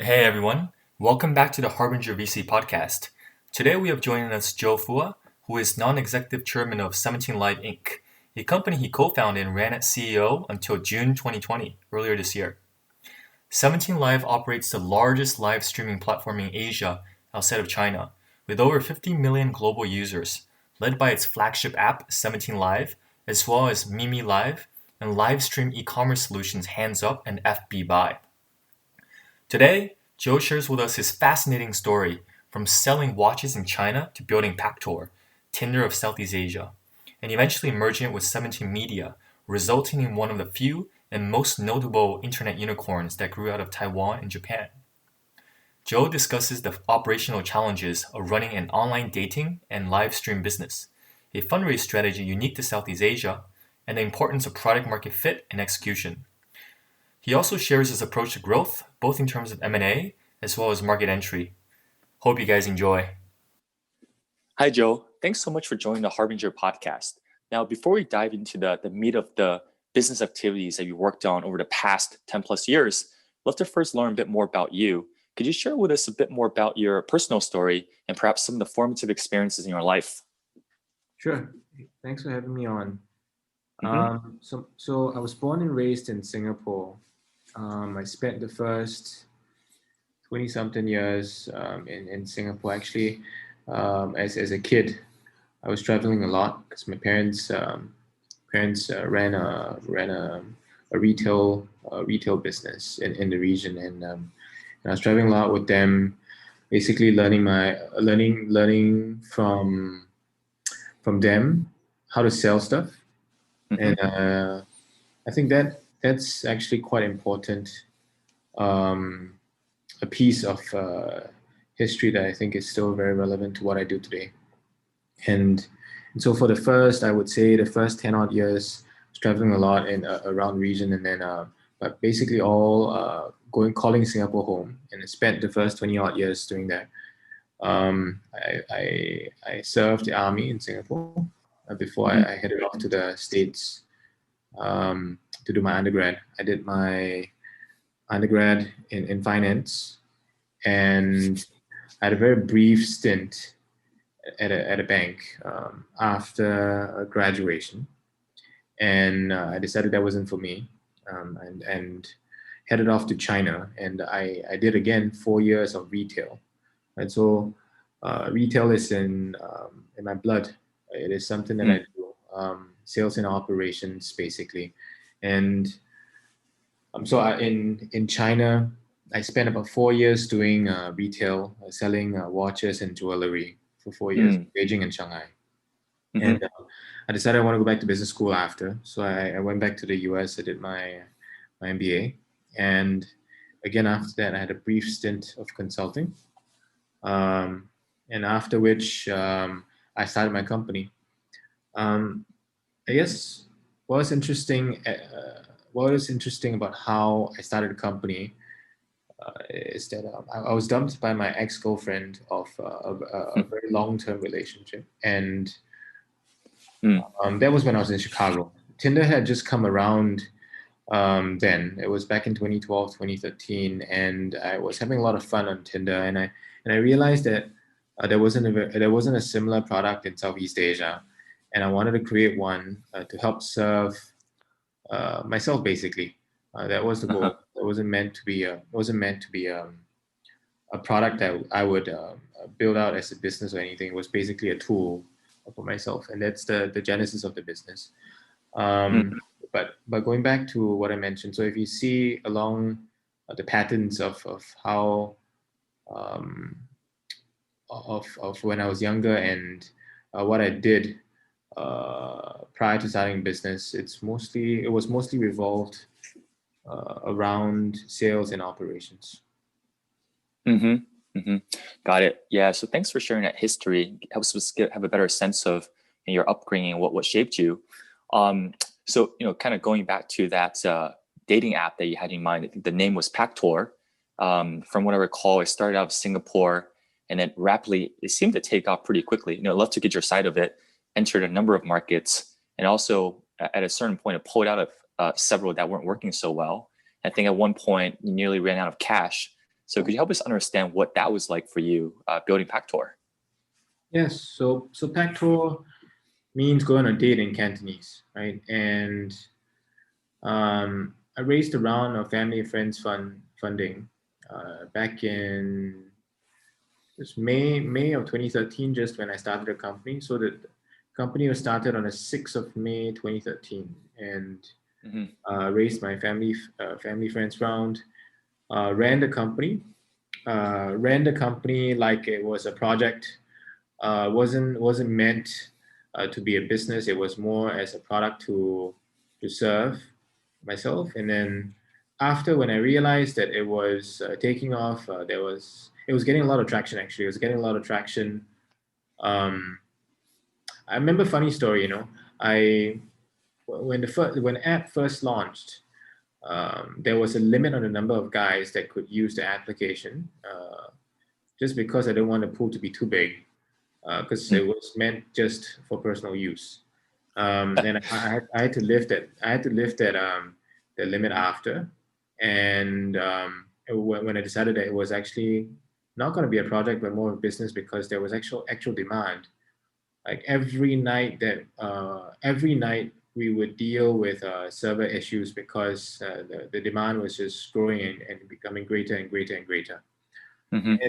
Hey everyone, welcome back to the Harbinger VC podcast. Today we have joining us Joe Phua, who is non-executive chairman of 17 Live Inc., a company he co-founded and ran as CEO until June 2020, earlier this year. 17 Live operates the largest live streaming platform in Asia outside of China, with over 50 million global users, led by its flagship app 17 Live, as well as Mimi Live and live stream e-commerce solutions HandsUP and FBBuy. Today, Joe shares with us his fascinating story from selling watches in China to building Paktor, Tinder of Southeast Asia, and eventually merging it with 17 Media, resulting in one of the few and most notable internet unicorns that grew out of Taiwan and Japan. Joe discusses the operational challenges of running an online dating and live stream business, a fundraise strategy unique to Southeast Asia, and the importance of product market fit and execution. He also shares his approach to growth, both in terms of M&A as well as market entry. Hope you guys enjoy. Hi, Joe. Thanks so much for joining the Harbinger podcast. Now, before we dive into the meat of the business activities that you worked on over the past 10 plus years, I'd love to first learn a bit more about you. Could you share with us a bit more about your personal story and perhaps some of the formative experiences in your life? Sure. Thanks for having me on. So I was born and raised in Singapore. I spent the first 20-something years in Singapore. Actually, as a kid, I was traveling a lot because my parents ran a retail business in the region, and I was traveling a lot with them, basically learning from them how to sell stuff. And I think that's actually quite important, a piece of history that I think is still very relevant to what I do today. And so for I would say the first 10 odd years, I was traveling a lot in around the region, and then but basically all calling Singapore home, and I spent the first 20 odd years doing that. I served the army in Singapore before I headed off to the States to do my undergrad. I did my undergrad in finance, and I had a very brief stint at a bank after graduation, and I decided that wasn't for me, and headed off to China, and I did again 4 years of retail, and so retail is in my blood. It is something that I do, sales and operations basically, and so in China, I spent about 4 years doing retail, selling watches and jewelry for 4 years, Beijing and Shanghai. And I decided I want to go back to business school after. So I went back to the US, I did my MBA. And again, after that, I had a brief stint of consulting. And after which I started my company. I guess what was interesting about how I started a company is that I was dumped by my ex-girlfriend of a very long-term relationship, and that was when I was in Chicago. Tinder had just come around then. It was back in 2012, 2013, and I was having a lot of fun on Tinder, and I realized that there wasn't a similar product in Southeast Asia, and I wanted to create one to help serve myself basically. That was the goal. It wasn't meant to be a product that I would build out as a business or anything. It was basically a tool for myself, and that's the genesis of the business. But going back to what I mentioned, so if you see along the patterns of how of when I was younger and what I did prior to starting business, it was mostly revolved around sales and operations. Got it. Yeah. So thanks for sharing that history. It helps us have a better sense of your upbringing and what shaped you. So kind of going back to that dating app that you had in mind. I think the name was Paktor. From what I recall, it started out of Singapore, and then rapidly it seemed to take off pretty quickly. I'd love to get your side of it. Entered a number of markets, and also at a certain point, it pulled out of several that weren't working so well. I think at one point you nearly ran out of cash. So could you help us understand what that was like for you building Paktor? Yes. So Paktor means go on a date in Cantonese, right? And I raised a round of family and friends funding back in it was May of 2013, just when I started the company. So the company was started on the 6th of May 2013, and raised my family friends round, ran the company. Ran the company like it was a project. Wasn't meant to be a business. It was more as a product to serve myself. And then after, when I realized that it was taking off, it was getting a lot of traction. Actually, it was getting a lot of traction. I remember a funny story. I when the app first launched, there was a limit on the number of guys that could use the application, just because I didn't want the pool to be too big, because it was meant just for personal use. And I had to lift that. I had to lift that the limit after, and when I decided that it was actually not going to be a project but more of a business, because there was actual demand. Like every night we would deal with server issues, because the demand was just growing and becoming greater and greater and greater. And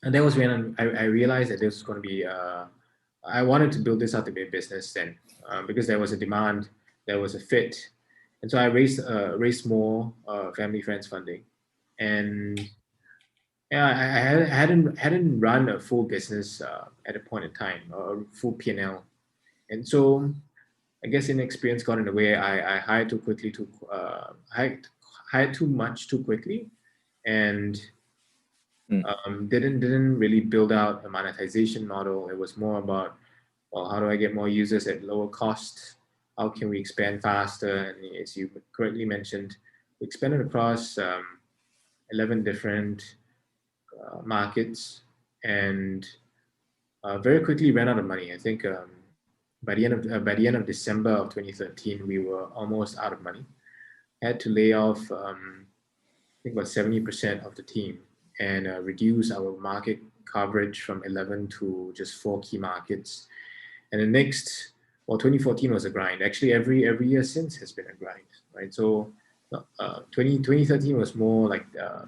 that was when I realized that this was going to be I wanted to build this out to be a business then, because there was a demand, there was a fit. And so I raised more family friends funding. And yeah, I hadn't run a full business at a point in time, or full P&L. And so I guess inexperience got in the way. I hired too quickly, hired too much too quickly, and didn't really build out a monetization model. It was more about, well, how do I get more users at lower cost? How can we expand faster? And as you correctly mentioned, we expanded across 11 different markets, and very quickly ran out of money. I think by the end of December of 2013, we were almost out of money. Had to lay off I think about 70% of the team, and reduce our market coverage from 11 to just 4 key markets. And the next, 2014 was a grind. Actually, every year since has been a grind, right? So 2013 was more like the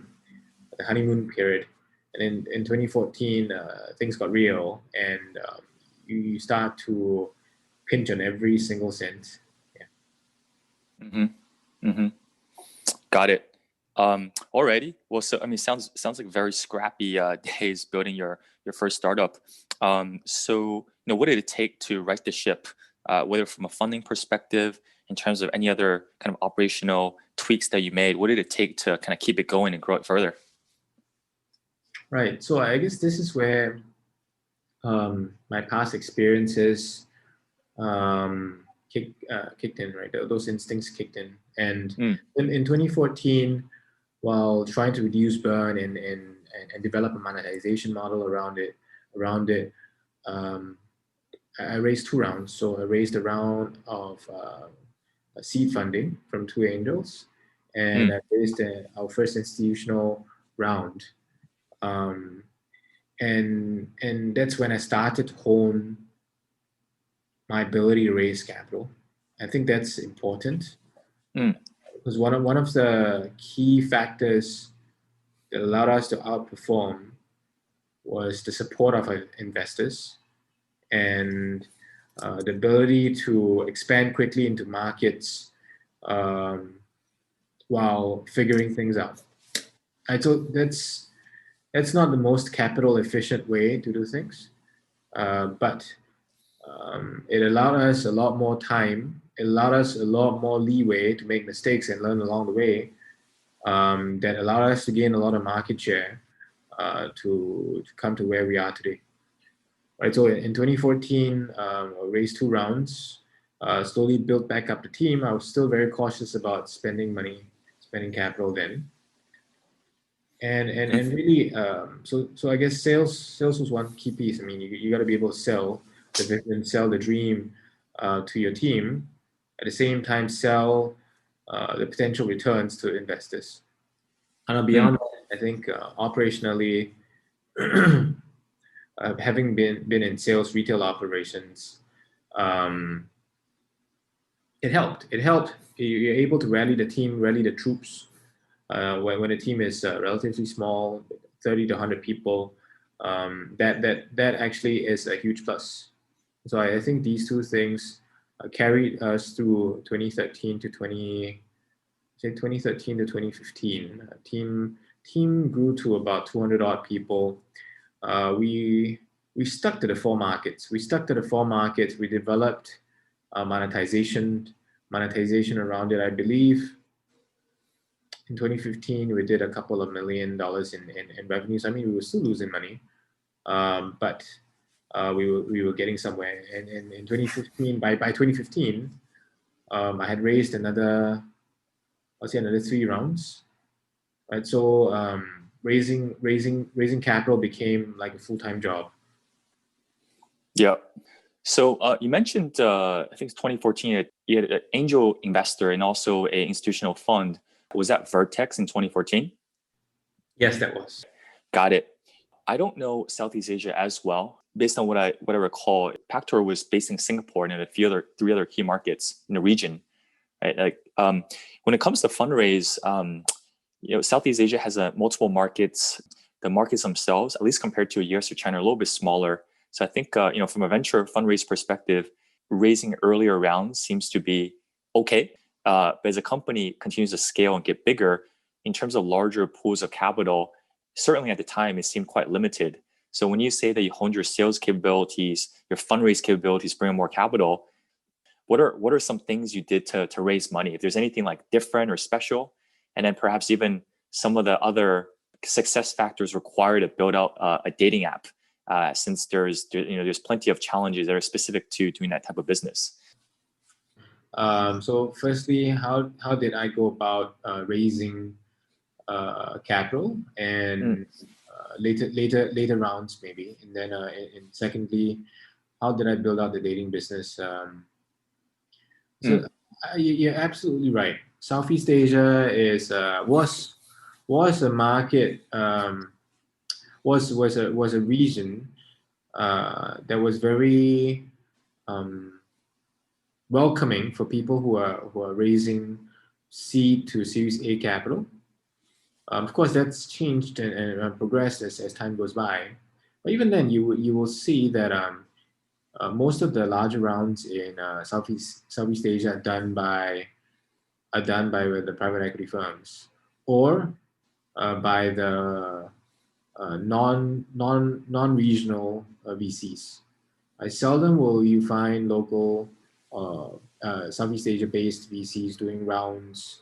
honeymoon period. And in 2014, things got real, and you start to pinch on every single cent. Yeah. Got it. Already. Well, so I mean, sounds like very scrappy days building your first startup. So what did it take to right the ship, whether from a funding perspective, in terms of any other kind of operational tweaks that you made? What did it take to kind of keep it going and grow it further? Right. So I guess this is where my past experiences kicked in, right? Those instincts kicked in. And in 2014, while trying to reduce burn and develop a monetization model around it, I raised 2 rounds. So I raised a round of seed funding from 2 angels, and I raised our first institutional round. And that's when I started to hone my ability to raise capital. I think that's important, because one of the key factors that allowed us to outperform was the support of our investors, and the ability to expand quickly into markets while figuring things out. So that's not the most capital efficient way to do things, but it allowed us a lot more time. It allowed us a lot more leeway to make mistakes and learn along the way. That allowed us to gain a lot of market share to come to where we are today. Right. So in 2014, I raised 2 rounds, slowly built back up the team. I was still very cautious about spending capital then. And really, so I guess sales was one key piece. I mean, you got to be able to sell the vision, sell the dream to your team, at the same time sell the potential returns to investors. And beyond that, I think operationally, having been in sales, retail operations, um, it helped. It helped. You're able to rally the team, rally the troops. When a team is relatively small, 30 to 100 people, that actually is a huge plus. So I think these two things carried us through 2013 to 2015. Team grew to about 200 odd people. We stuck to the four markets. We developed monetization around it. I believe in 2015 we did a couple of $1 million in revenues. I mean, we were still losing money, but we were getting somewhere. And in 2015, by 2015, I had raised another 3 rounds. Right, so raising capital became like a full-time job. Yeah. So you mentioned, I think it's 2014, you had an angel investor and also an institutional fund. Was that Vertex in 2014? Yes, that was. Got it. I don't know Southeast Asia as well. Based on what I recall, Paktor was based in Singapore and in three other key markets in the region. Right? Like when it comes to fundraise, Southeast Asia has multiple markets. The markets themselves, at least compared to US or China, are a little bit smaller. So I think from a venture fundraise perspective, raising earlier rounds seems to be okay. But as a company continues to scale and get bigger, in terms of larger pools of capital, certainly at the time it seemed quite limited. So when you say that you honed your sales capabilities, your fundraise capabilities, bring in more capital, what are some things you did to raise money? If there's anything like different or special, and then perhaps even some of the other success factors required to build out a dating app, since there's plenty of challenges that are specific to doing that type of business. So firstly, how did I go about raising capital, and later rounds maybe, and then and secondly, how did I build out the dating business? You're absolutely right. Southeast Asia was a market, was a region that was very welcoming for people who are raising seed to Series A capital. Of course, that's changed and progressed as time goes by. But even then, you will see that most of the larger rounds in Southeast Asia are done by the private equity firms, or by the non-regional VCs. Seldom will you find local Southeast Asia-based VCs doing rounds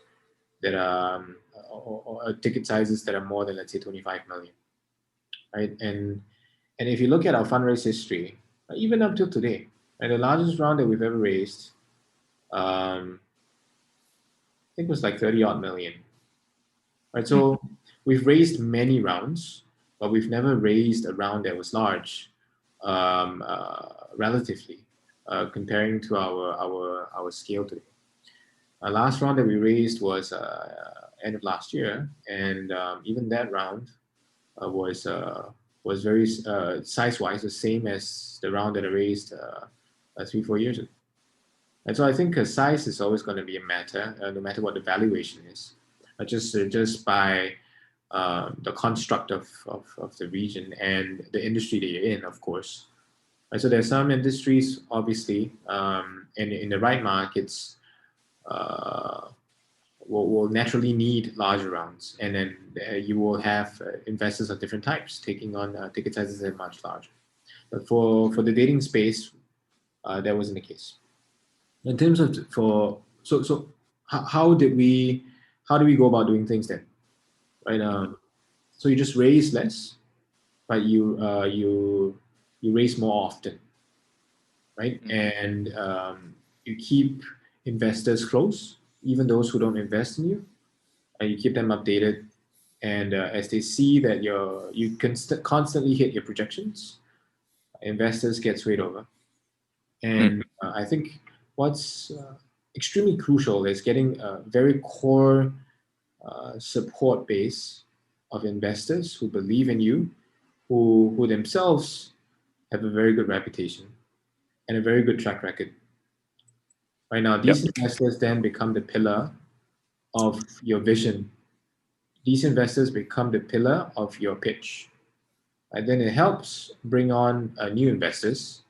that are or ticket sizes that are more than, let's say, 25 million, right? And if you look at our fundraise history, even up till today, right, the largest round that we've ever raised, I think it was like 30 odd million, right? So we've raised many rounds, but we've never raised a round that was large, relatively, comparing to our scale today. Our last round that we raised was end of last year, and even that round was very size-wise the same as the round that I raised 3-4 years ago. And so I think size is always going to be a matter, no matter what the valuation is, just by the construct of the region and the industry that you're in, of course. And so there are some industries, obviously, and in the right markets, will naturally need larger rounds, and then you will have investors of different types taking on ticket sizes that are much larger. But for the dating space, that wasn't the case. In terms of how do we go about doing things then, right? So you just raise less, but you raise more often, right? And you keep investors close, even those who don't invest in you, and you keep them updated. And as they see that you can constantly hit your projections, investors get swayed over. And I think what's extremely crucial is getting a very core support base of investors who believe in you, who themselves have a very good reputation and a very good track record. Right now, these investors then become the pillar of your vision. These investors become the pillar of your pitch. And then it helps bring on new investors.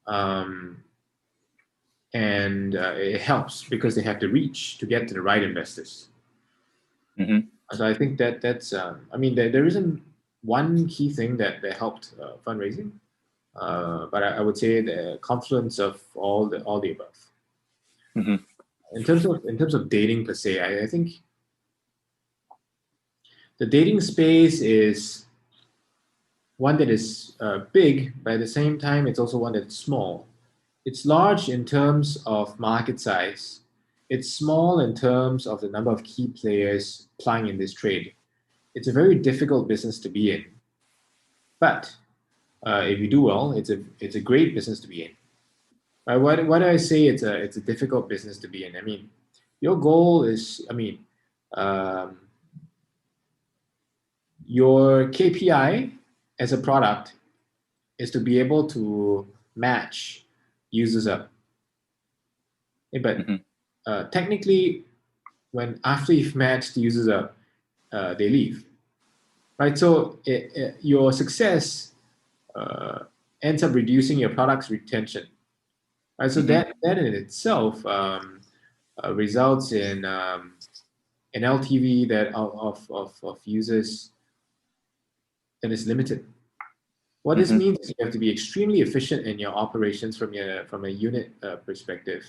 And it helps because they have the reach to get to the right investors. So I think that's, I mean, there isn't one key thing that helped fundraising, but I would say the confluence of all the above. In terms of dating per se, I think the dating space is one that is big, but at the same time, it's also one that's small. It's large in terms of market size. It's small in terms of the number of key players plying in this trade. It's a very difficult business to be in. But if you do well, it's a great business to be in. Why do I say it's a difficult business to be in? I mean, your goal is, your KPI as a product is to be able to match users up. But technically, when after you've matched users up, they leave, right? So your success ends up reducing your product's retention, right? So that in itself results in an LTV that of users that is limited. What this means is you have to be extremely efficient in your operations from a unit perspective,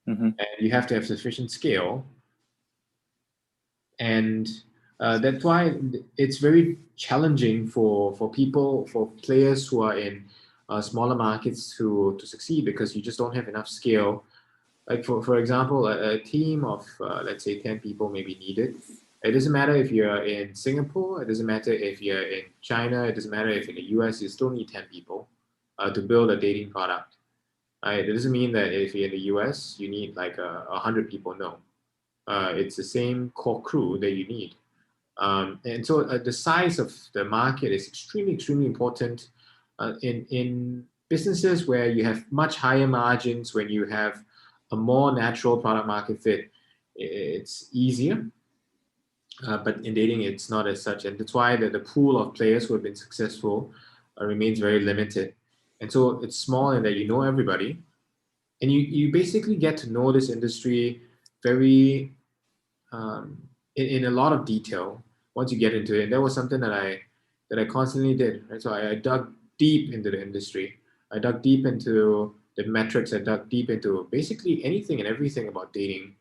and you have to have sufficient scale. And that's why it's very challenging for players who are in smaller markets to succeed, because you just don't have enough scale. Like for example, a team of let's say 10 people may be needed. It doesn't matter if you're in Singapore, it doesn't matter if you're in China, it doesn't matter if in the US, you still need 10 people to build a dating product. It doesn't mean that if you're in the US, you need like 100 people. No, it's the same core crew that you need. And so the size of the market is extremely, extremely important in businesses where you have much higher margins, when you have a more natural product market fit. It's easier. But in dating, it's not as such. And that's why the pool of players who have been successful remains very limited. And so it's small in that you know everybody. And you basically get to know this industry very in a lot of detail once you get into it. And that was something that I constantly did. Right? So I dug deep into the industry. I dug deep into the metrics. I dug deep into basically anything and everything about dating.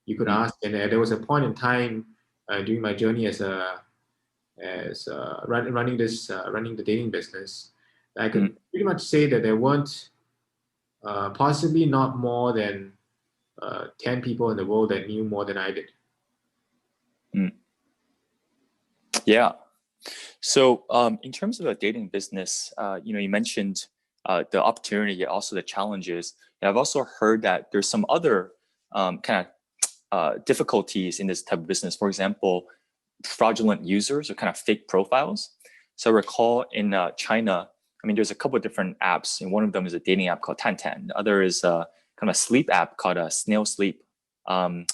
You could ask, and there was a point in time during my journey as running the dating business, I could pretty much say that there weren't possibly not more than 10 people in the world that knew more than I did. Yeah. So in terms of the dating business, you mentioned the opportunity, also the challenges. And I've also heard that there's some other kind of difficulties in this type of business. For example, fraudulent users or kind of fake profiles. So I recall in China, there's a couple of different apps, and one of them is a dating app called Tantan. The other is kind of a sleep app called Snail Sleep. And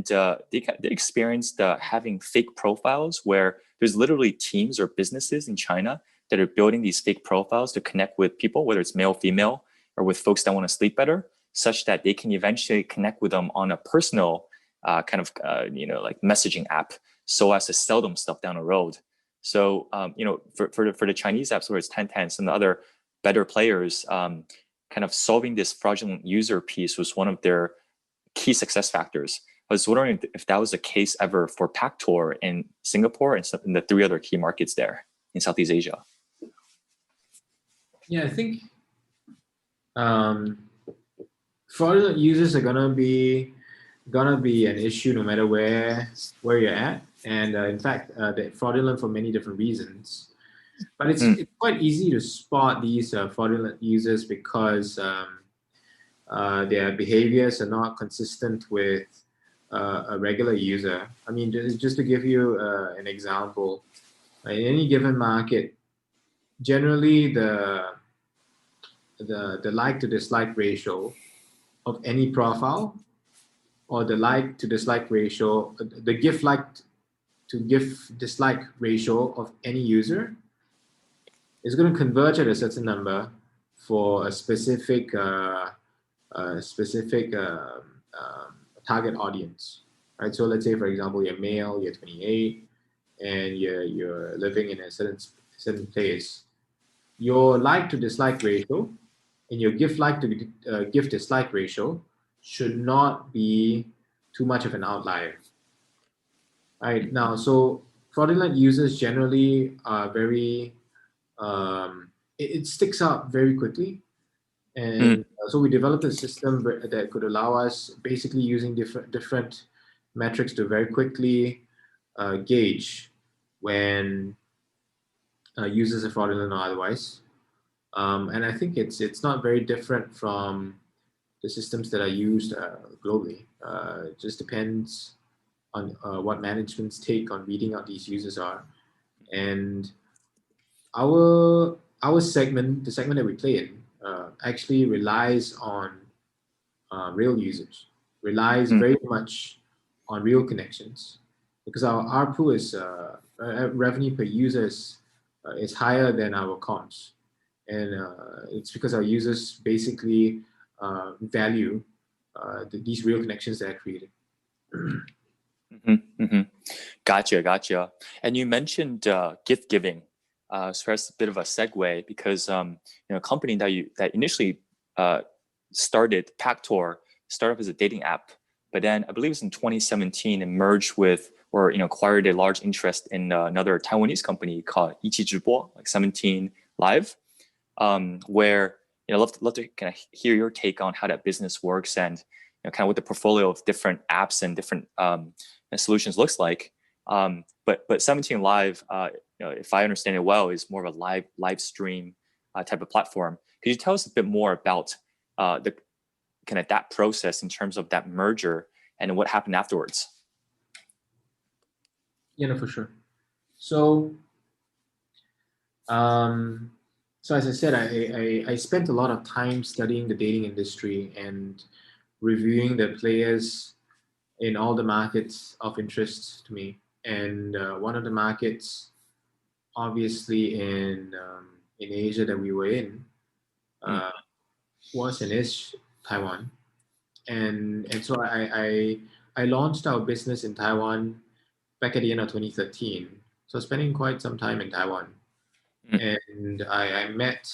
they experienced having fake profiles where there's literally teams or businesses in China that are building these fake profiles to connect with people, whether it's male, female, or with folks that want to sleep better, such that they can eventually connect with them on a personal like messaging app, so as to sell them stuff down the road. So, for the Chinese apps, where it's Tantan and the other better players, kind of solving this fraudulent user piece was one of their key success factors. I was wondering if that was the case ever for Paktor in Singapore and in the 3 other key markets there in Southeast Asia. Yeah, I think fraudulent users are gonna be an issue no matter where you're at, and in fact, they're fraudulent for many different reasons. But it's quite easy to spot these fraudulent users because their behaviors are not consistent with a regular user. I mean, just to give you an example, in any given market, generally the like to dislike ratio of any profile, or the like to dislike ratio, the GIF like to GIF dislike ratio of any user is going to converge at a certain number for a specific target audience, right? So let's say, for example, you're male, you're 28, and you're living in a certain place. Your like to dislike ratio and your GIF like to GIF dislike ratio should not be too much of an outlier. Right now, so fraudulent users generally are very it sticks out very quickly, and so we developed a system that could allow us, basically using different metrics, to very quickly gauge when users are fraudulent or otherwise. And I think it's not very different from the systems that are used globally. It just depends on what management's take on weeding out these users are. And our segment, the segment that we play in, actually relies on real users, relies very much on real connections, because our ARPU is revenue per user is higher than our comms, and it's because our users basically value these real connections that are created. Gotcha. And you mentioned gift giving. So that's a bit of a segue, because a company that initially started, Paktor, started up as a dating app, but then I believe it was in 2017 and merged with, or acquired a large interest in another Taiwanese company called 17 like 17 Live, where I'd love to kind of hear your take on how that business works, and kind of what the portfolio of different apps and different solutions looks like. But 17 Live, if I understand it well, is more of a live stream type of platform. Could you tell us a bit more about the kind of that process in terms of that merger and what happened afterwards? Yeah, no, for sure. So, so as I said, I spent a lot of time studying the dating industry and reviewing the players in all the markets of interest to me. And one of the markets, obviously in Asia that we were in, was and is Taiwan. And so I launched our business in Taiwan back at the end of 2013. So spending quite some time in Taiwan. And I met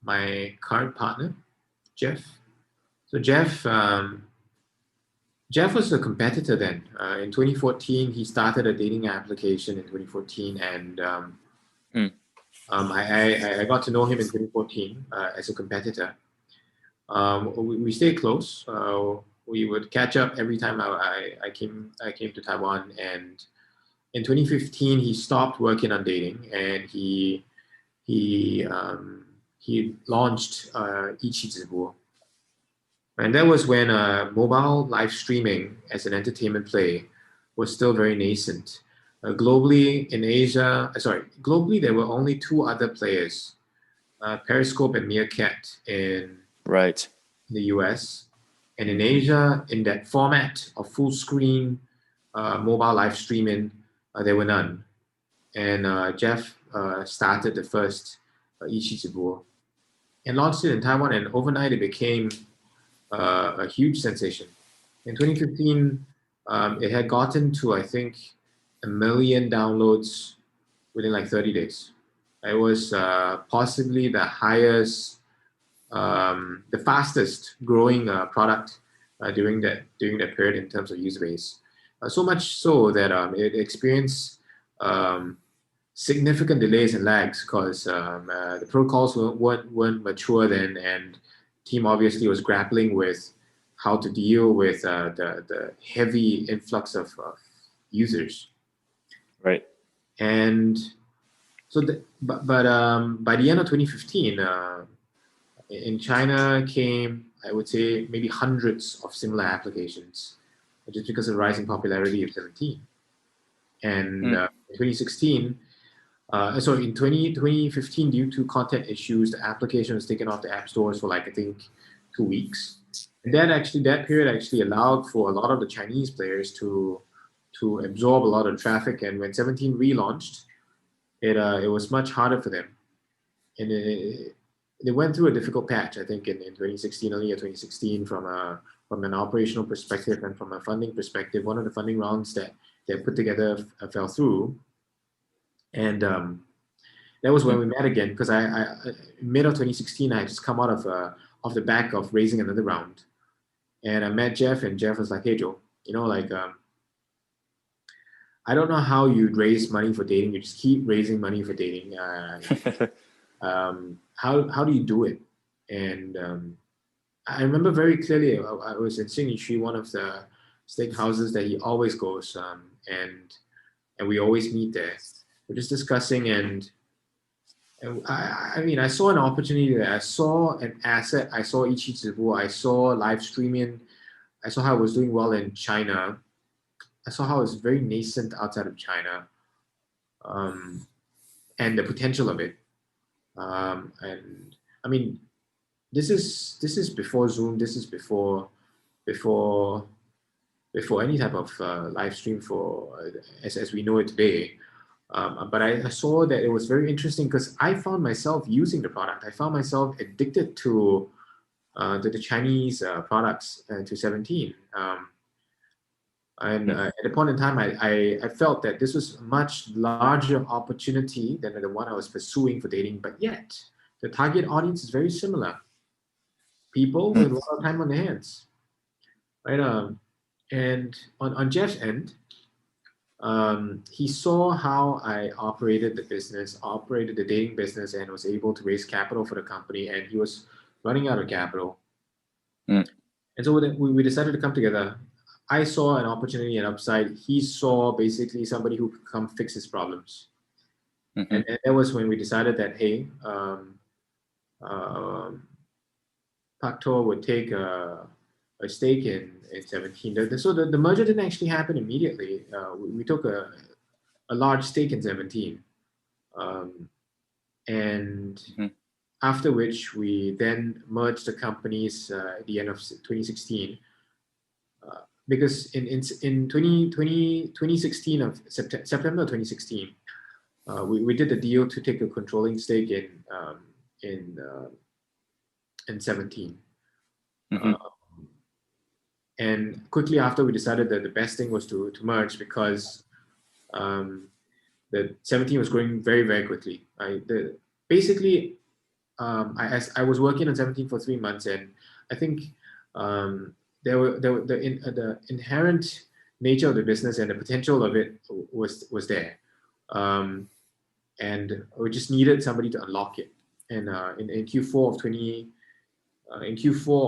my current partner, Jeff. So Jeff was a competitor then. In 2014, he started a dating application in 2014, and I got to know him in 2014 as a competitor. We stayed close. We would catch up every time I came to Taiwan, and in 2015 he stopped working on dating, and he launched eCommerce. And that was when mobile live streaming as an entertainment play was still very nascent. Globally, there were only two other players, Periscope and Meerkat in the US. And in Asia, in that format of full screen mobile live streaming, there were none. And Jeff started the first eCommerce and launched it in Taiwan, and overnight it became a huge sensation. In 2015, it had gotten to, I think, 1 million downloads within like 30 days. It was possibly the highest, the fastest growing product during that period in terms of user base. So much so that it experienced significant delays and lags, because the protocols weren't mature then, and team obviously was grappling with how to deal with the heavy influx of users. Right. And so, by the end of 2015, in China came I would say maybe hundreds of similar applications, just because of the rising popularity of 17. And in 2016, in 2015, due to content issues, the application was taken off the app stores for like, I think, 2 weeks. And that period actually allowed for a lot of the Chinese players to absorb a lot of traffic. And when 17 relaunched, it was much harder for them. And they went through a difficult patch, I think, in 2016, early 2016, from an operational perspective and from a funding perspective. One of the funding rounds that they put together fell through. And that was when we met again, because I mid of 2016, I had just come out of the back of raising another round. And I met Jeff, and Jeff was like, "Hey, Joe, I don't know how you'd raise money for dating. You just keep raising money for dating. How do you do it?" And I remember very clearly, I was in Xinyishi, one of the steakhouses that he always goes, and we always meet there. We're just discussing, and I saw an opportunity there. I saw an asset. I saw Ichizibu. I saw live streaming. I saw how it was doing well in China. I saw how it was very nascent outside of China, and the potential of it. And I mean, this is before Zoom. This is before any type of live stream as we know it today. But I saw that it was very interesting, because I found myself using the product. I found myself addicted to the Chinese products, to 17. And at a point in time, I felt that this was a much larger opportunity than the one I was pursuing for dating. But yet, the target audience is very similar. People with a lot of time on their hands, right? And on Jeff's end, he saw how I operated the dating business, and was able to raise capital for the company, and he was running out of capital. And so we decided to come together. I saw an opportunity and upside. He saw basically somebody who could come fix his problems. And that was when we decided that, hey, Paktor would take a stake in 17. So the merger didn't actually happen immediately. We took a large stake in 17. And after which we then merged the companies at the end of 2016. Because in 2016 of September 2016, we did a deal to take a controlling stake in 17. And quickly after, we decided that the best thing was to merge, because the 17 was growing very, very quickly. I was working on 17 for 3 months, and I think the inherent nature of the business and the potential of it was there, and we just needed somebody to unlock it. And in Q4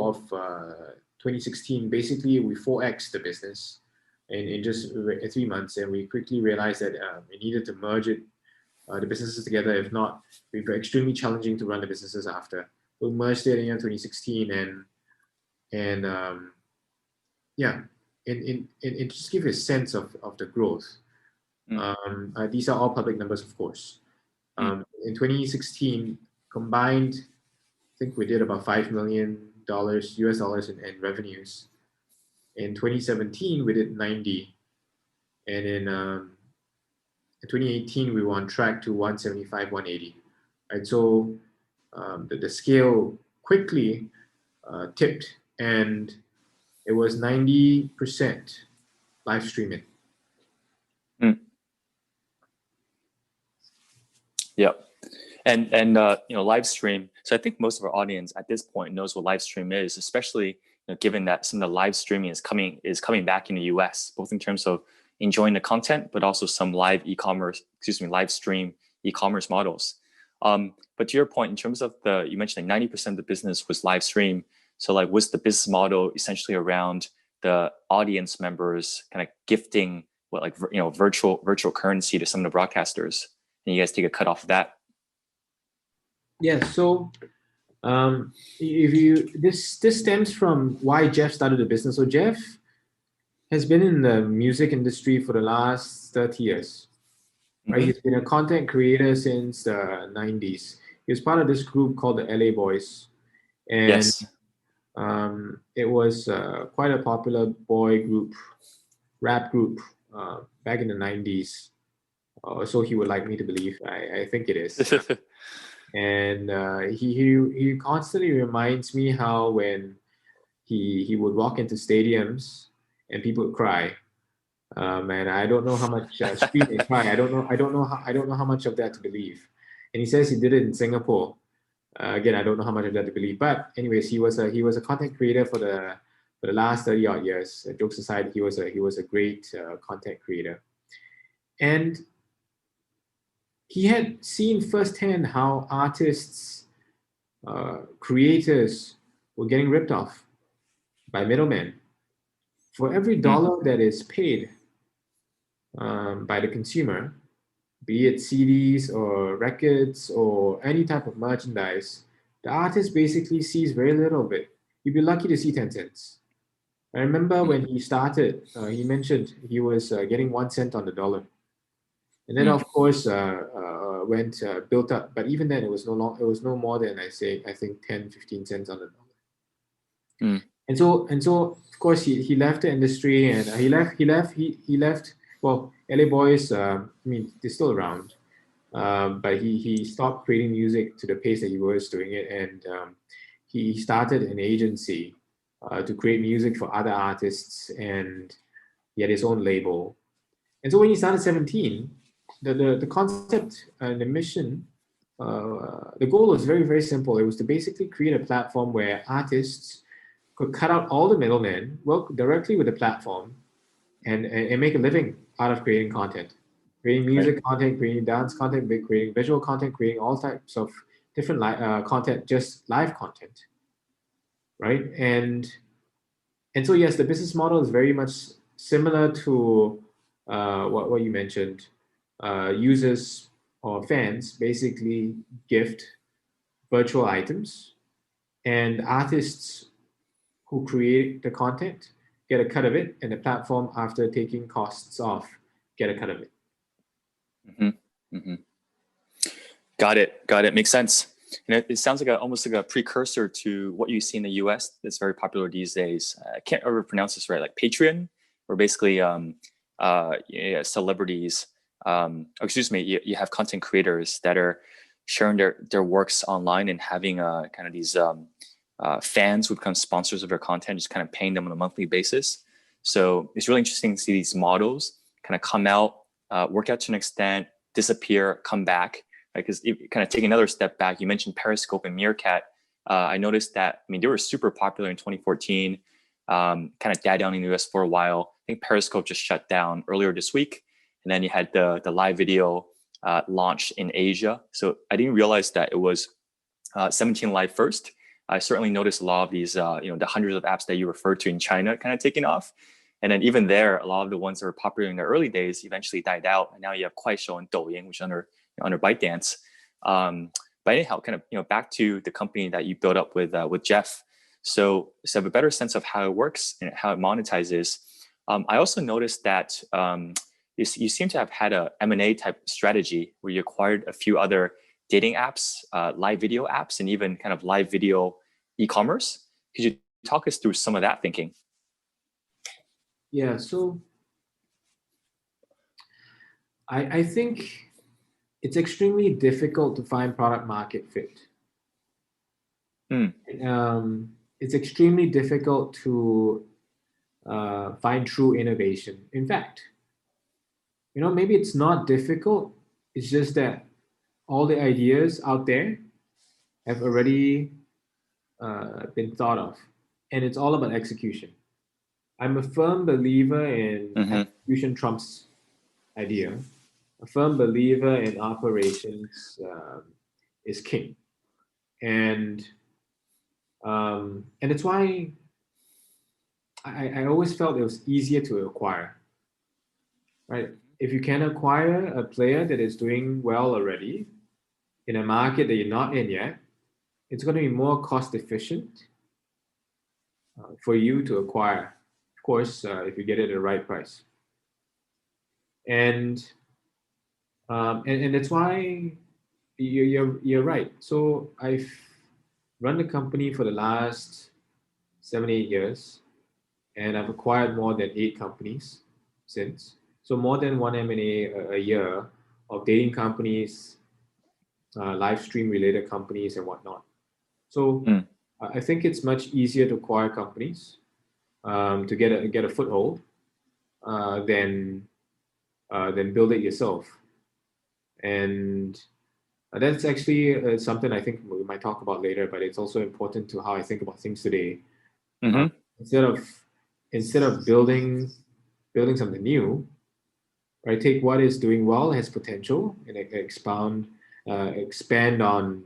of 2016, basically we 4x the business in just 3 months, and we quickly realized that we needed to merge the businesses together. If not, it would be extremely challenging to run the businesses after. We merged it in 2016, and just give you a sense of the growth. These are all public numbers, of course. In 2016, combined, I think we did about $5 million US dollars in revenues. In 2017, we did 90, and in 2018, we were on track to 175, 180. Right, so the scale quickly tipped, and it was 90% live streaming. Yeah. And live stream. So I think most of our audience at this point knows what live stream is, especially given that some of the live streaming is coming back in the US, both in terms of enjoying the content, but also some live stream e-commerce models. But to your point, in terms of you mentioned like 90% of the business was live stream. So like, was the business model essentially around the audience members kind of gifting virtual currency to some of the broadcasters, and you guys take a cut off of that? Yeah. So If you this stems from why Jeff started the business. So Jeff has been in the music industry for the last 30 years. Right? Mhm. He's been a content creator since the 90s. He was part of this group called the LA Boys. And Yes. it was quite a popular boy group, rap group, back in the 90s. So he would like me to believe. I think it is. And he constantly reminds me how when he would walk into stadiums and people would cry. And I don't know how much scream and cry. I don't know how much of that to believe. And he says he did it in Singapore. Again, I don't know how much of that to believe. But anyways, he was a content creator for the last 30 odd years. Jokes aside, he was a great content creator, and he had seen firsthand how artists, creators were getting ripped off by middlemen. For every dollar that is paid by the consumer, be it CDs or records or any type of merchandise, the artist basically sees very little of it. You'd be lucky to see 10 cents. I remember when he started, he mentioned he was getting 1 cent on the dollar. And then, of course, went built up. But even then, it was no more than I think 10, 15 cents on the dollar. And so of course he left the industry, and he left. Well, LA Boys, I mean, they're still around, but he stopped creating music to the pace that he was doing it, and he started an agency to create music for other artists, and he had his own label. And so when he started 17, the concept and the mission, the goal was very, very simple. It was to basically create a platform where artists could cut out all the middlemen, work directly with the platform, and make a living out of creating content, creating music content, creating dance content, creating visual content, creating all types of different content, just live content, right? And so yes, the business model is very much similar to what you mentioned. Users or fans basically gift virtual items, and artists who create the content get a cut of it, and the platform, after taking costs off, get a cut of it. Got it. Makes sense. And it sounds like almost like a precursor to what you see in the US that's very popular these days. I can't ever pronounce this right, like Patreon, or basically celebrities. You have content creators that are sharing their works online and having kind of these fans who become sponsors of their content, just kind of paying them on a monthly basis. So it's really interesting to see these models kind of come out, work out to an extent, disappear, come back. Because kind of take another step back, you mentioned Periscope and Meerkat. I noticed that, I mean, they were super popular in 2014, kind of died down in the US for a while. I think Periscope just shut down earlier this week. And then you had the live video launch in Asia. So I didn't realize that it was 17 Live first. I certainly noticed a lot of these, the hundreds of apps that you referred to in China kind of taking off. And then even there, a lot of the ones that were popular in the early days eventually died out. And now you have Kuaishou and Douyin, which are under ByteDance. But anyhow, kind of back to the company that you built up with Jeff. So have a better sense of how it works and how it monetizes. I also noticed that you seem to have had a M&A type strategy where you acquired a few other dating apps, live video apps, and even kind of live video e-commerce. Could you talk us through some of that thinking? Yeah, so I think it's extremely difficult to find product market fit. It's extremely difficult to find true innovation. In fact, maybe it's not difficult. It's just that all the ideas out there have already been thought of, and it's all about execution. I'm a firm believer in execution trumps idea. A firm believer in operations is king, and it's why I always felt it was easier to acquire. Right? If you can acquire a player that is doing well already in a market that you're not in yet, it's going to be more cost efficient for you to acquire, of course, if you get it at the right price. And that's why you're right. So I've run the company for the last 7-8 years, and I've acquired more than 8 companies since. So more than one M&A a year of dating companies, live stream related companies, and whatnot. So I think it's much easier to acquire companies, to get a foothold, than build it yourself. And that's actually something I think we might talk about later, but it's also important to how I think about things today. Instead of building something new, right? Take what is doing well, has potential, and expand on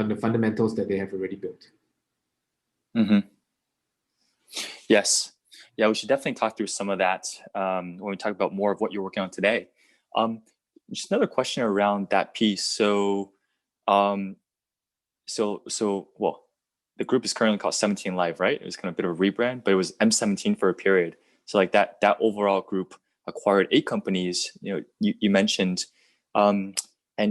the fundamentals that they have already built. Yes. Yeah, we should definitely talk through some of that when we talk about more of what you're working on today. Just another question around that piece. So, well, the group is currently called 17 Live, right? It was kind of a bit of a rebrand, but it was M17 for a period. So like that overall group acquired 8 companies, you mentioned, and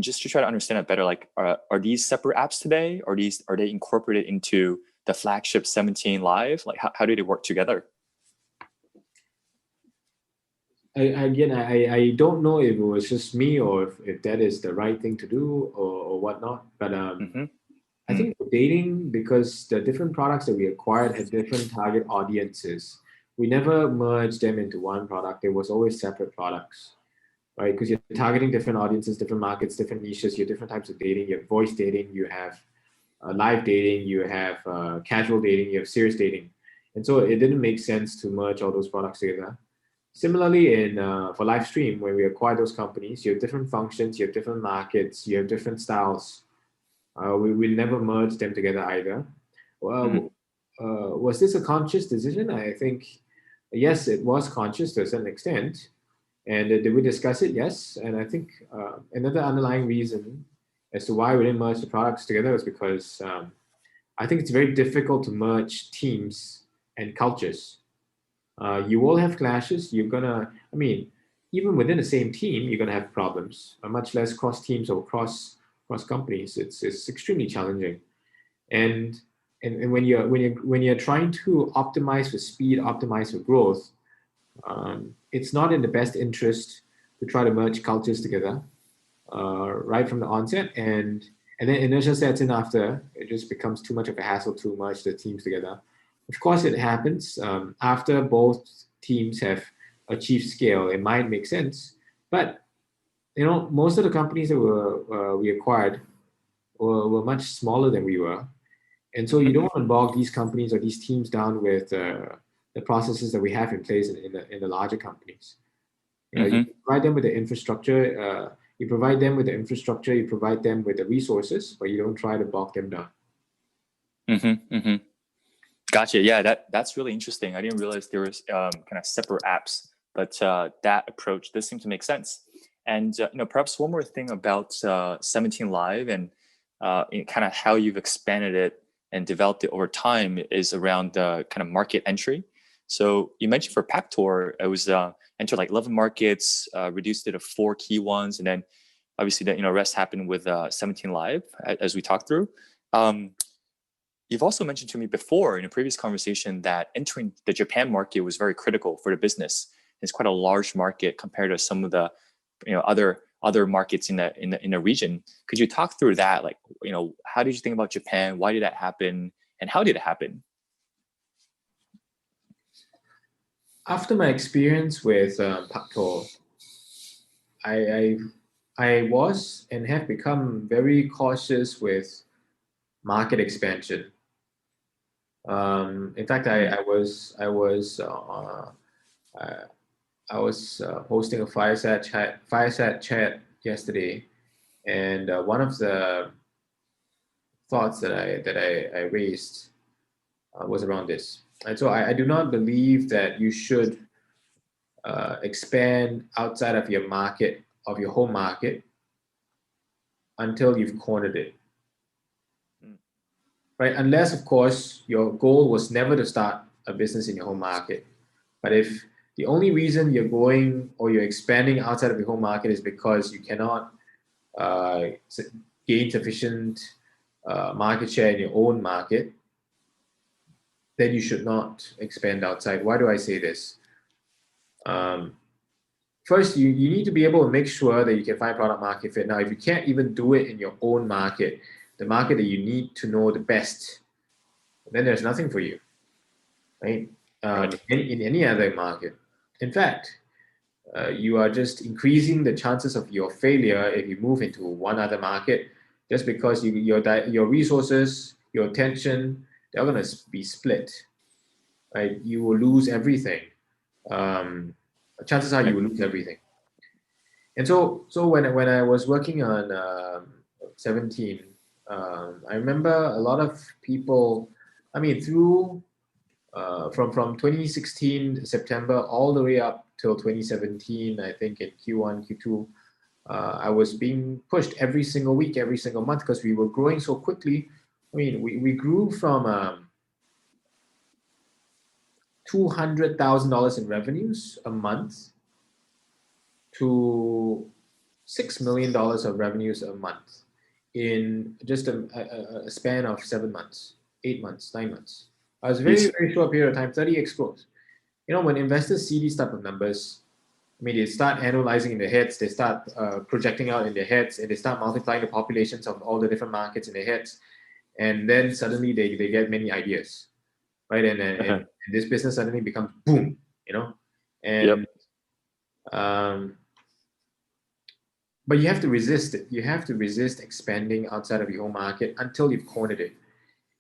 just to try to understand it better, like are these separate apps today, or are they incorporated into the flagship 17 Live? Like how do they work together? I don't know if it was just me or if that is the right thing to do or whatnot, but I think for dating, because the different products that we acquired had different target audiences, we never merged them into one product. There was always separate products, right? Because you're targeting different audiences, different markets, different niches. You have different types of dating. You have voice dating, you have live dating, you have casual dating, you have serious dating. And so it didn't make sense to merge all those products together. Similarly, for live stream, when we acquire those companies, you have different functions, you have different markets, you have different styles. We never merged them together either. Was this a conscious decision? I think, yes, it was conscious to a certain extent. And did we discuss it? Yes. And I think another underlying reason as to why we didn't merge the products together is because I think it's very difficult to merge teams and cultures. You will have clashes. Even within the same team, you're gonna have problems. Much less cross teams or cross companies. It's extremely challenging. And when you're trying to optimize for speed, optimize for growth, it's not in the best interest to try to merge cultures together right from the onset, and then inertia sets in after. It just becomes too much of a hassle to merge the teams together. Of course, it happens after both teams have achieved scale. It might make sense, but most of the companies that we acquired were much smaller than we were, and so you don't want to bog these companies or these teams down with the processes that we have in place in the larger companies. You provide them with the infrastructure. You provide them with the resources, but you don't try to bog them down. Gotcha. Yeah, that's really interesting. I didn't realize there was kind of separate apps, but that approach does seem to make sense. And perhaps one more thing about 17 Live and kind of how you've expanded it and developed it over time is around the kind of market entry. So you mentioned for Paktor, it was entered like 11 markets, reduced it to 4 key ones, and then obviously the rest happened with 17 Live as we talked through. You've also mentioned to me before in a previous conversation that entering the Japan market was very critical for the business. It's quite a large market compared to some of the other markets in the region. Could you talk through that? Like, how did you think about Japan? Why did that happen? And how did it happen? After my experience with Paktor, I was and have become very cautious with market expansion. In fact, I was hosting a fireside chat yesterday, and one of the thoughts that I raised was around this. And so I do not believe that you should expand outside of your market, of your home market, until you've cornered it. Right? Unless, of course, your goal was never to start a business in your home market. But if the only reason you're going or you're expanding outside of your home market is because you cannot gain sufficient market share in your own market, then you should not expand outside. Why do I say this? First, you need to be able to make sure that you can find product market fit. Now, if you can't even do it in your own market, the market that you need to know the best, then there's nothing for you, right? In any other market. In fact, you are just increasing the chances of your failure if you move into one other market, just because your resources, your attention, they're going to be split, right? You will lose everything. Chances are you will lose everything. And so when I was working on 17, I remember a lot of people, I mean, through from 2016 September all the way up till 2017, I think in Q1, Q2, I was being pushed every single week, every single month, because we were growing so quickly. I mean, we grew from $200,000 in revenues a month to $6 million of revenues a month in just a span of 7 months, 8 months, 9 months. I was very short period of time, 30x growth. You know, when investors see these type of numbers, I mean, they start analyzing in their heads, they start projecting out in their heads, and they start multiplying the populations of all the different markets in their heads. And then suddenly they get many ideas, right? And this business suddenly becomes boom, you know? And but you have to resist it. You have to resist expanding outside of your home market until you've cornered it.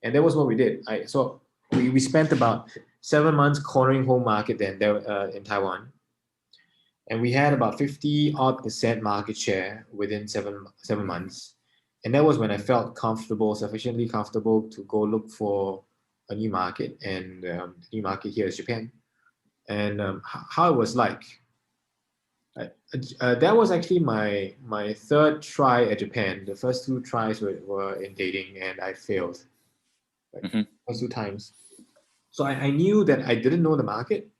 And that was what we did. So we spent about 7 months cornering home market then in Taiwan. And we had about 50% market share within seven months. And that was when I felt sufficiently comfortable to go look for a new market. And the new market here is Japan. And how it was like, that was actually my third try at Japan. The first 2 tries were in dating, and I failed. First 2 times. So I knew that I didn't know the market.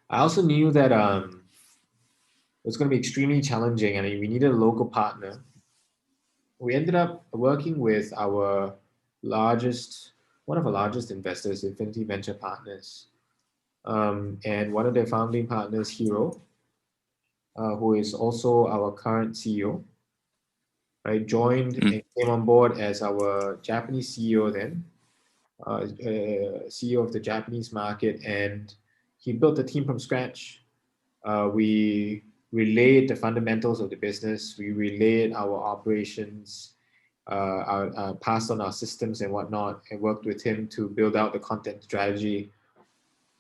I also knew that it was going to be extremely challenging, and we needed a local partner. We ended up working with one of our largest investors, Infinity Venture Partners, and one of their founding partners, Hiro, who is also our current CEO. I joined and came on board as our Japanese CEO then, CEO of the Japanese market, and he built the team from scratch. We relayed the fundamentals of the business. We relayed our operations, passed on our systems and whatnot, and worked with him to build out the content strategy.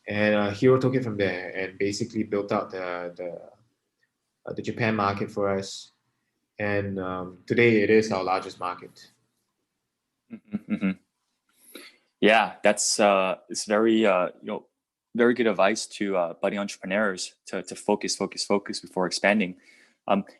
And Hiro took it from there and basically built out the Japan market for us. And today it is our largest market. Yeah, that's it's very very good advice to budding entrepreneurs to focus before expanding.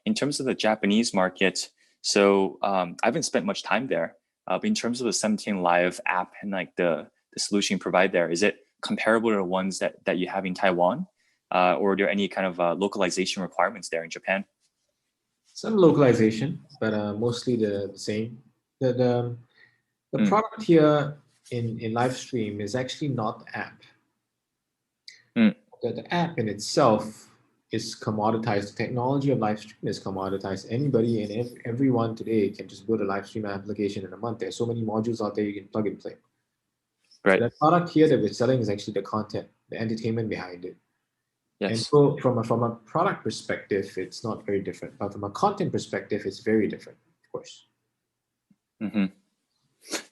In terms of the Japanese market, so I haven't spent much time there. But in terms of the 17 Live app and like the solution you provide there, is it comparable to the ones that you have in Taiwan, or are there any kind of localization requirements there in Japan? Some localization, but mostly the same. The product here in live stream is actually not the app. The app in itself is commoditized. The technology of live stream is commoditized. Anybody and everyone today can just build a live stream application in a month. There's so many modules out there you can plug and play. Right. So the product here that we're selling is actually the content, the entertainment behind it. Yes. And so from a product perspective, it's not very different. But from a content perspective, it's very different, of course.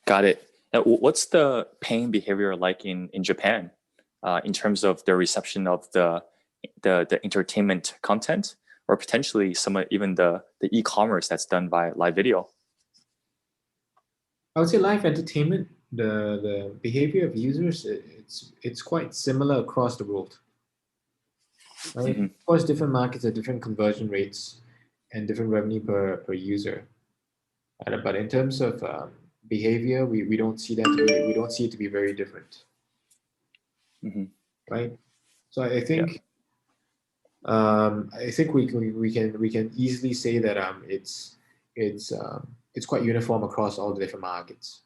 Got it. Now, what's the paying behavior like in Japan in terms of the reception of the entertainment content, or potentially even the e-commerce that's done by live video? I would say live entertainment, the behavior of users, it's quite similar across the world. Right? Of course, different markets have different conversion rates. and different revenue per user. But in terms of behavior, we don't see that we don't see it to be very different, right? So I think we can easily say that it's quite uniform across all the different markets.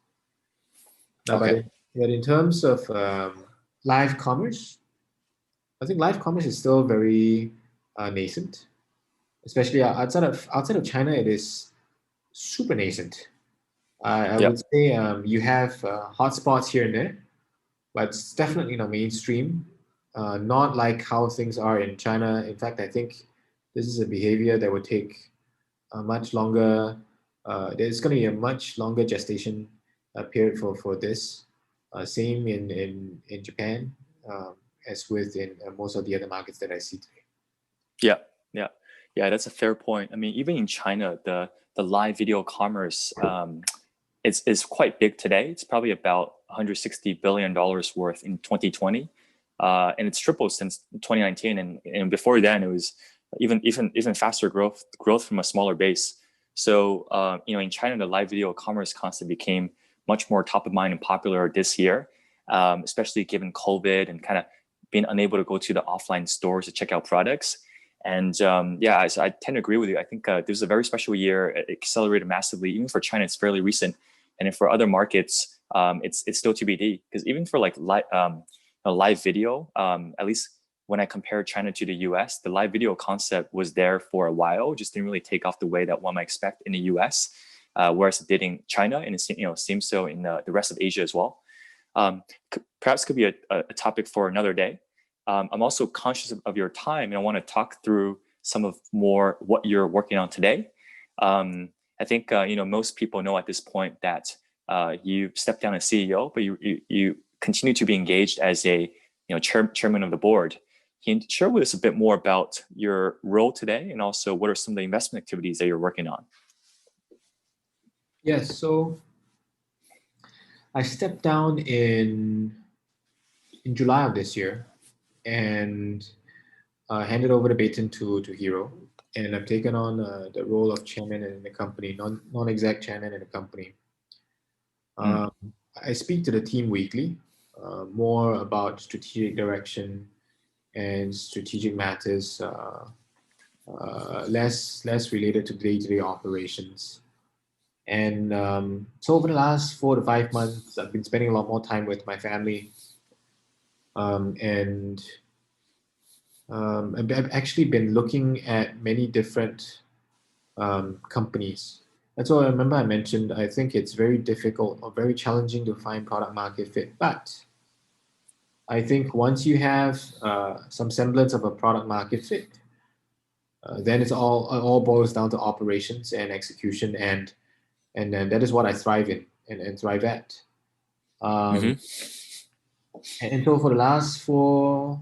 But in terms of live commerce, I think live commerce is still very nascent, especially outside of China. It is super nascent. I would say you have hotspots here and there, but it's definitely not mainstream. Not like how things are in China. In fact, I think this is a behavior that would take a much longer. There's going to be a much longer gestation period for this. Same in Japan, as with in most of the other markets that I see today. Yeah. That's a fair point. I mean, even in China, the live video commerce is quite big today. It's probably about $160 billion worth in 2020, and it's tripled since 2019. And before then, it was even faster growth from a smaller base. So in China, the live video commerce concept became much more top of mind and popular this year, especially given COVID and kind of being unable to go to the offline stores to check out products. And so I tend to agree with you. I think this is a very special year. It accelerated massively. Even for China, it's fairly recent, and then for other markets, it's still TBD. Because even for like live video, at least when I compare China to the US, the live video concept was there for a while, just didn't really take off the way that one might expect in the US, whereas it did in China, and it seems so in the rest of Asia as well. Perhaps could be a topic for another day. I'm also conscious of your time, and I want to talk through some of more what you're working on today. I think most people know at this point that you stepped down as CEO, but you continue to be engaged as a chairman of the board. Can you share with us a bit more about your role today, and also what are some of the investment activities that you're working on? Yes, so I stepped down in July of this year, and handed over the baton to Hero, and I've taken on the role of chairman in the company, non-exec chairman in the company. I speak to the team weekly, more about strategic direction and strategic matters, less related to day-to-day operations. And so over the last 4 to 5 months, I've been spending a lot more time with my family. And I've actually been looking at many different companies. That's what I remember I mentioned. I think it's very difficult or very challenging to find product market fit. But I think once you have some semblance of a product market fit, then it all boils down to operations and execution, and then that is what I thrive in and thrive at. And so for the last four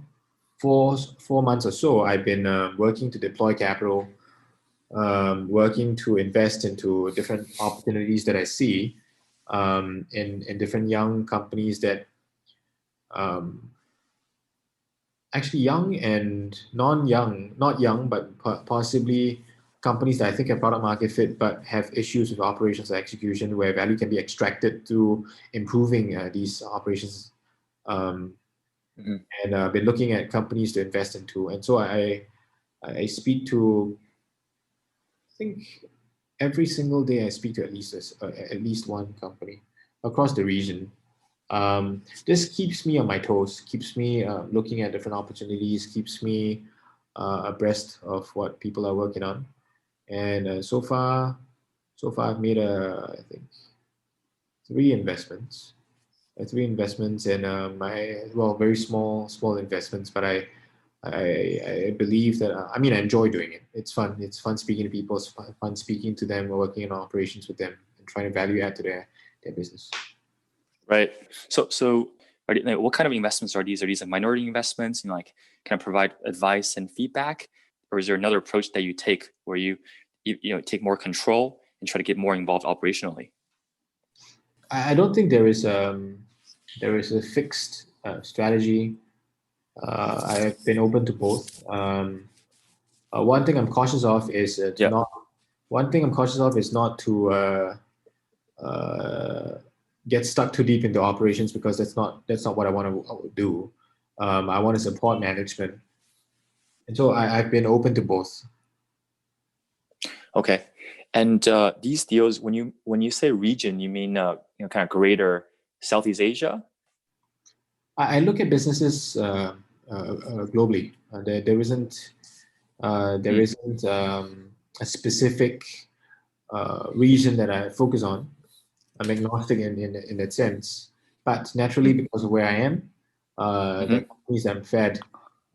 months or so, I've been working to deploy capital, working to invest into different opportunities that I see in different young companies that actually young and not young, but possibly companies that I think have product market fit but have issues with operations or execution, where value can be extracted through improving these operations. And I've been looking at companies to invest into, and so I speak to, I think every single day I speak to at least one company across the region. This keeps me on my toes, keeps me looking at different opportunities, keeps me abreast of what people are working on. And so far I've made I think 3 investments. 3 investments, and very small investments, but I believe that I enjoy doing it. It's fun. It's fun speaking to people. It's fun speaking to them, working in operations with them, and trying to value add to their business. Right. So what kind of investments are these? Are these like minority investments, and like kind of provide advice and feedback, or is there another approach that you take where you take more control and try to get more involved operationally? I don't think there is a fixed strategy. I've been open to both. One thing I'm cautious of is Yeah. not to get stuck too deep into operations, because that's not what I want to do. I want to support management, and so I've been open to both. Okay. And these deals, when you say region, you mean kind of greater Southeast Asia? I look at businesses globally. There isn't a specific region that I focus on. I'm agnostic in that sense, but naturally, because of where I am, the companies I'm fed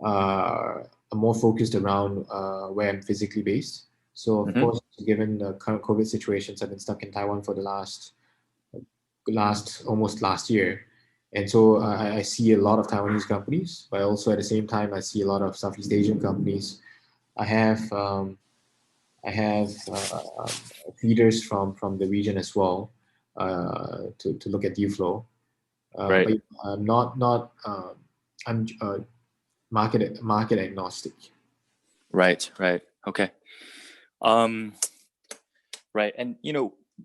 are more focused around where I'm physically based. So, of course, given the current COVID situations, I've been stuck in Taiwan for the almost last year, and so I see a lot of Taiwanese companies, but also at the same time, I see a lot of Southeast Asian companies. I have feeders from the region as well, to look at deal flow. Right. But I'm I'm market agnostic. Right. Okay. Right. And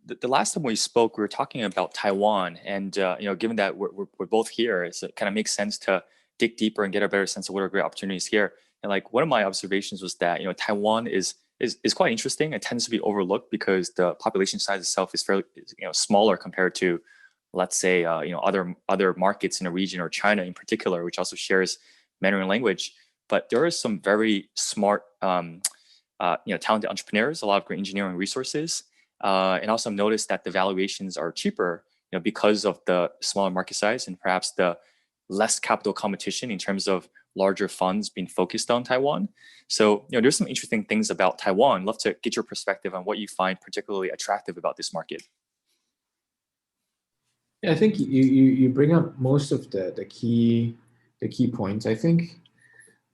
the last time we spoke, we were talking about Taiwan, and given that we're both here, it kind of makes sense to dig deeper and get a better sense of what are great opportunities here. And like one of my observations was that Taiwan is quite interesting. It tends to be overlooked because the population size itself is fairly smaller compared to, let's say, other markets in the region, or China in particular, which also shares Mandarin language. But there are some very smart, talented entrepreneurs, a lot of great engineering resources, and also noticed that the valuations are cheaper, because of the smaller market size and perhaps the less capital competition in terms of larger funds being focused on Taiwan. So, there's some interesting things about Taiwan. Love to get your perspective on what you find particularly attractive about this market. Yeah, I think you bring up most of the key points. I think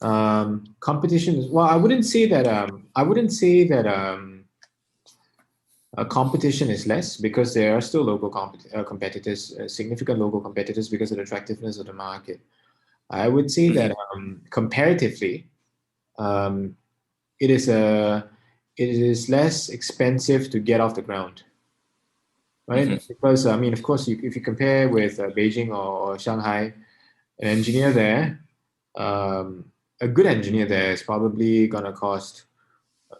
competition is, well, I wouldn't say that competition is less, because there are still local competitors, significant local competitors, because of the attractiveness of the market. I would say that comparatively, it is less expensive to get off the ground, right? Because of course, if you compare with Beijing or Shanghai, an engineer there, a good engineer there is probably gonna cost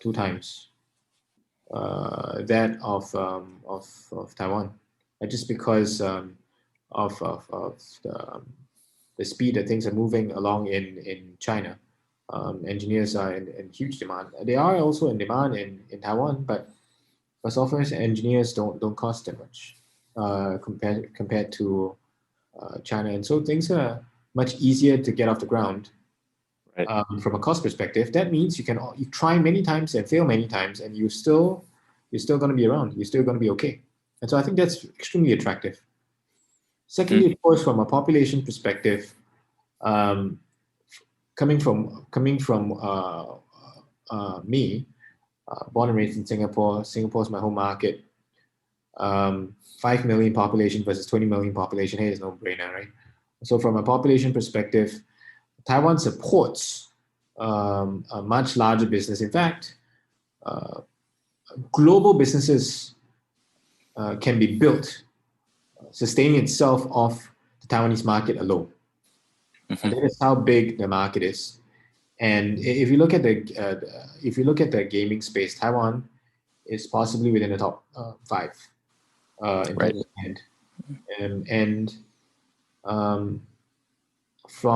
2 times that of Taiwan, just because of the speed that things are moving along in China. Engineers are in huge demand. They are also in demand in Taiwan, but software engineers don't cost that much compared to China, and so things are much easier to get off the ground. Right. From a cost perspective, that means you try many times and fail many times, and you're still going to be around. You're still going to be okay. And so I think that's extremely attractive. Secondly, of course, from a population perspective, coming from me, born and raised in Singapore. Singapore is my home market. 5 million population versus 20 million population. Hey, it's no brainer, right? So from a population perspective, Taiwan supports a much larger business. In fact, global businesses can be built, sustaining itself off the Taiwanese market alone. And that is how big the market is. And if you look at the gaming space, Taiwan is possibly within the top 5 in terms of spend. And from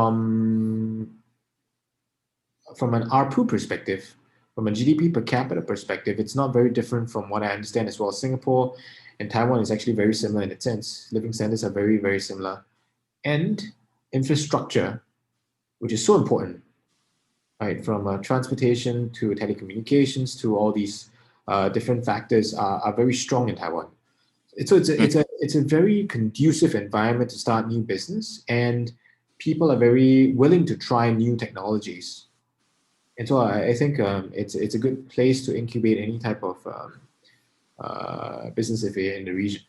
an ARPU perspective, from a GDP per capita perspective, it's not very different from what I understand as well. Singapore and Taiwan is actually very similar in that sense. Living standards are very, very similar. And infrastructure, which is so important, right? From transportation to telecommunications to all these different factors are very strong in Taiwan. So it's a very conducive environment to start new business, and people are very willing to try new technologies. And so I think it's a good place to incubate any type of business if you're in the region.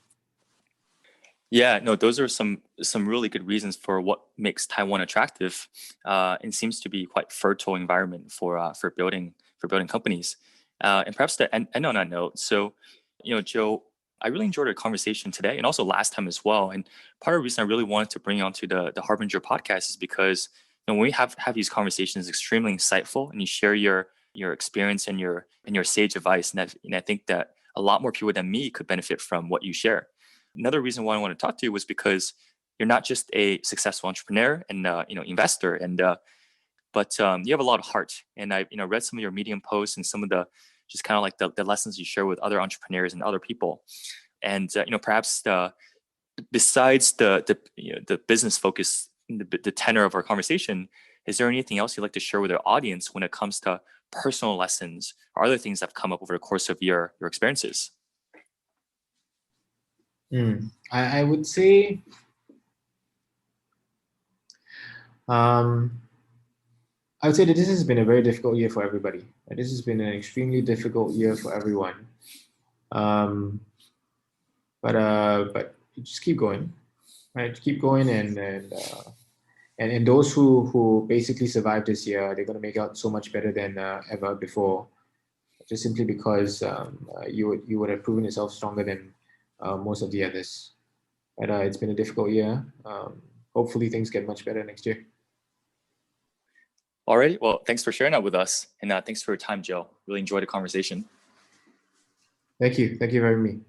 Yeah, no, those are some really good reasons for what makes Taiwan attractive, and seems to be quite fertile environment for building companies. And perhaps to end on that note, so Joe, I really enjoyed our conversation today, and also last time as well. And part of the reason I really wanted to bring you onto the Harbinger podcast is because when we have these conversations, it's extremely insightful, and you share your experience and your sage advice, and I think that a lot more people than me could benefit from what you share. Another reason why I want to talk to you was because you're not just a successful entrepreneur and investor, and but you have a lot of heart. And I read some of your Medium posts and some of the just kind of like the lessons you share with other entrepreneurs and other people. And perhaps besides the business focus, the tenor of our conversation, is there anything else you'd like to share with our audience when it comes to personal lessons or other things that have come up over the course of your experiences? I would say that this has been a very difficult year for everybody. This has been an extremely difficult year for everyone. But just keep going, right? Keep going, and those who basically survived this year, they're going to make out so much better than ever before, just simply because you would have proven yourself stronger than most of the others. But it's been a difficult year. Hopefully things get much better next year. All right. Well, thanks for sharing that with us. And thanks for your time, Joe. Really enjoyed the conversation. Thank you. Thank you for having me.